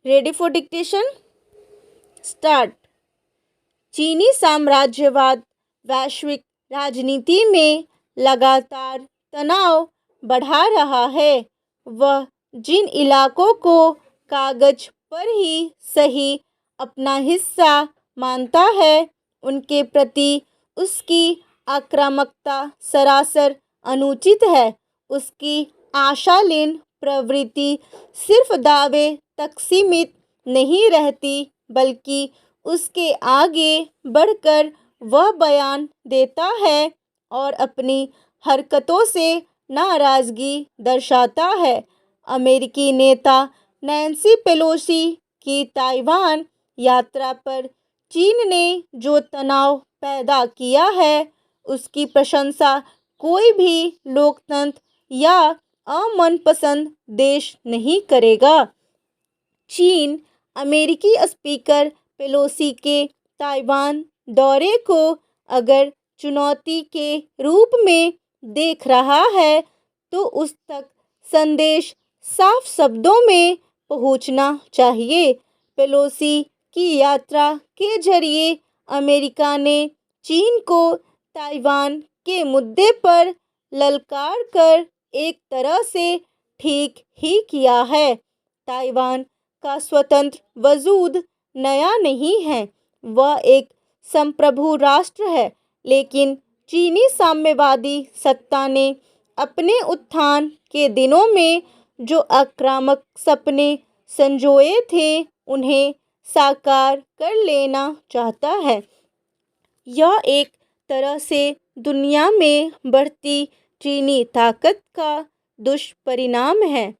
Ready for dictation? Start. चीनी साम्राज्यवाद वैश्विक राजनीति में लगातार तनाव बढ़ा रहा है। वह जिन इलाकों को कागज पर ही सही अपना हिस्सा मानता है, उनके प्रति उसकी आक्रामकता सरासर अनुचित है। उसकी आशालीन प्रवृत्ति सिर्फ दावे तक सीमित नहीं रहती, बल्कि उसके आगे बढ़कर वह बयान देता है और अपनी हरकतों से नाराज़गी दर्शाता है। अमेरिकी नेता नैन्सी पेलोसी की ताइवान यात्रा पर चीन ने जो तनाव पैदा किया है, उसकी प्रशंसा कोई भी लोकतंत्र या अमनपसंद देश नहीं करेगा। चीन अमेरिकी स्पीकर पेलोसी के ताइवान दौरे को अगर चुनौती के रूप में देख रहा है, तो उस तक संदेश साफ शब्दों में पहुंचना चाहिए। पेलोसी की यात्रा के जरिए अमेरिका ने चीन को ताइवान के मुद्दे पर ललकार कर एक तरह से ठीक ही किया है। ताइवान का स्वतंत्र वजूद नया नहीं है, वह एक संप्रभु राष्ट्र है, लेकिन चीनी साम्यवादी सत्ता ने अपने उत्थान के दिनों में जो आक्रामक सपने संजोए थे, उन्हें साकार कर लेना चाहता है। यह एक तरह से दुनिया में बढ़ती चीनी ताकत का दुष्परिणाम है।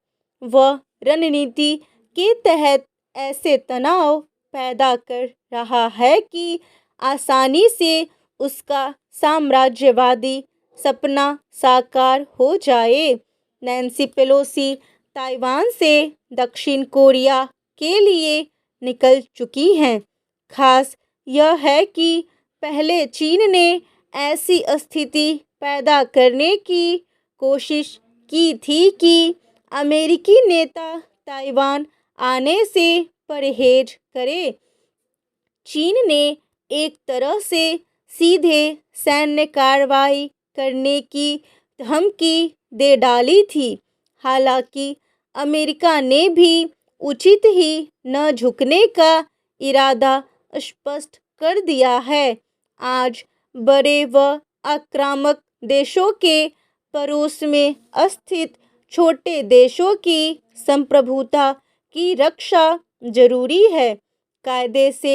वह रणनीति के तहत ऐसे तनाव पैदा कर रहा है कि आसानी से उसका साम्राज्यवादी सपना साकार हो जाए। नैन्सी पेलोसी ताइवान से दक्षिण कोरिया के लिए निकल चुकी हैं। खास यह है कि पहले चीन ने ऐसी स्थिति पैदा करने की कोशिश की थी कि अमेरिकी नेता ताइवान आने से परहेज करे। चीन ने एक तरह से सीधे सैन्य कार्रवाई करने की धमकी दे डाली थी। हालांकि अमेरिका ने भी उचित ही न झुकने का इरादा स्पष्ट कर दिया है। आज बड़े व आक्रामक देशों के पड़ोस में स्थित छोटे देशों की संप्रभुता की रक्षा जरूरी है। कायदे से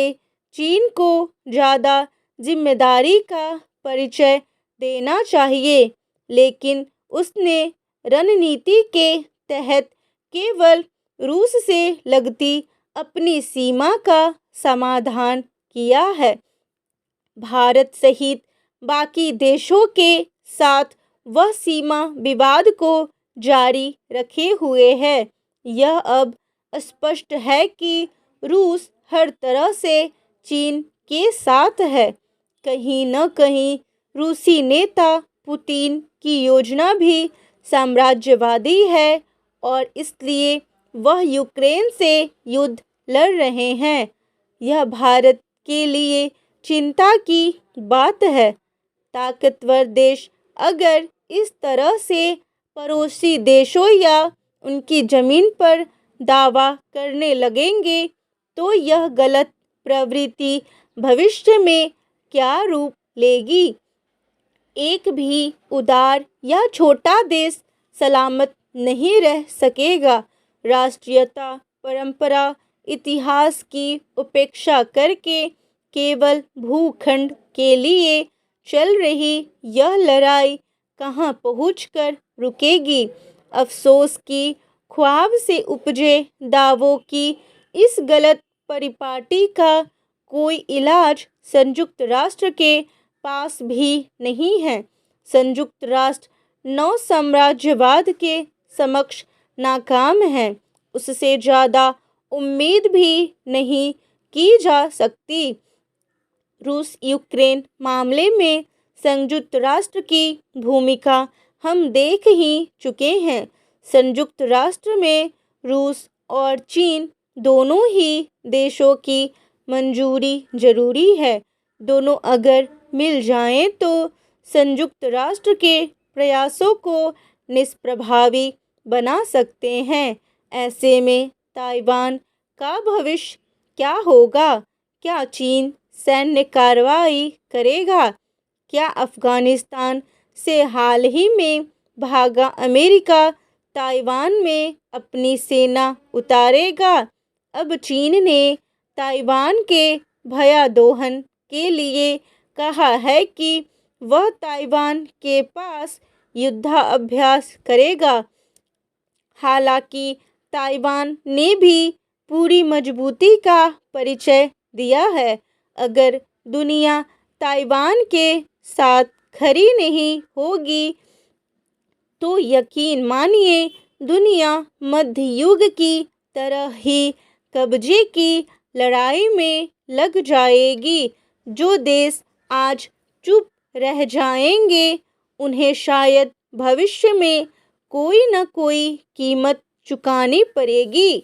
चीन को ज़्यादा जिम्मेदारी का परिचय देना चाहिए, लेकिन उसने रणनीति के तहत केवल रूस से लगती अपनी सीमा का समाधान किया है। भारत सहित बाकी देशों के साथ वह सीमा विवाद को जारी रखे हुए है। यह अब स्पष्ट है कि रूस हर तरह से चीन के साथ है। कहीं न कहीं रूसी नेता पुतिन की योजना भी साम्राज्यवादी है और इसलिए वह यूक्रेन से युद्ध लड़ रहे हैं। यह भारत के लिए चिंता की बात है। ताकतवर देश अगर इस तरह से पड़ोसी देशों या उनकी ज़मीन पर दावा करने लगेंगे, तो यह गलत प्रवृत्ति भविष्य में क्या रूप लेगी। एक भी उदार या छोटा देश सलामत नहीं रह सकेगा। राष्ट्रीयता, परंपरा, इतिहास की उपेक्षा करके केवल भूखंड के लिए चल रही यह लड़ाई कहां पहुंचकर रुकेगी। अफसोस की ख्वाब से उपजे दावों की इस गलत परिपाटी का कोई इलाज संयुक्त राष्ट्र के पास भी नहीं है। संयुक्त राष्ट्र नौ साम्राज्यवाद के समक्ष नाकाम है। उससे ज़्यादा उम्मीद भी नहीं की जा सकती। रूस यूक्रेन मामले में संयुक्त राष्ट्र की भूमिका हम देख ही चुके हैं। संयुक्त राष्ट्र में रूस और चीन दोनों ही देशों की मंजूरी जरूरी है। दोनों अगर मिल जाएं तो संयुक्त राष्ट्र के प्रयासों को निष्प्रभावी बना सकते हैं। ऐसे में ताइवान का भविष्य क्या होगा? क्या चीन सैन्य कार्रवाई करेगा? क्या अफगानिस्तान से हाल ही में भागा अमेरिका ताइवान में अपनी सेना उतारेगा? अब चीन ने ताइवान के भयादोहन के लिए कहा है कि वह ताइवान के पास युद्धाभ्यास करेगा। हालांकि ताइवान ने भी पूरी मजबूती का परिचय दिया है। अगर दुनिया ताइवान के साथ खड़ी नहीं होगी तो यकीन मानिए दुनिया मध्य युग की तरह ही कब्जे की लड़ाई में लग जाएगी। जो देश आज चुप रह जाएंगे उन्हें शायद भविष्य में कोई न कोई कीमत चुकानी पड़ेगी।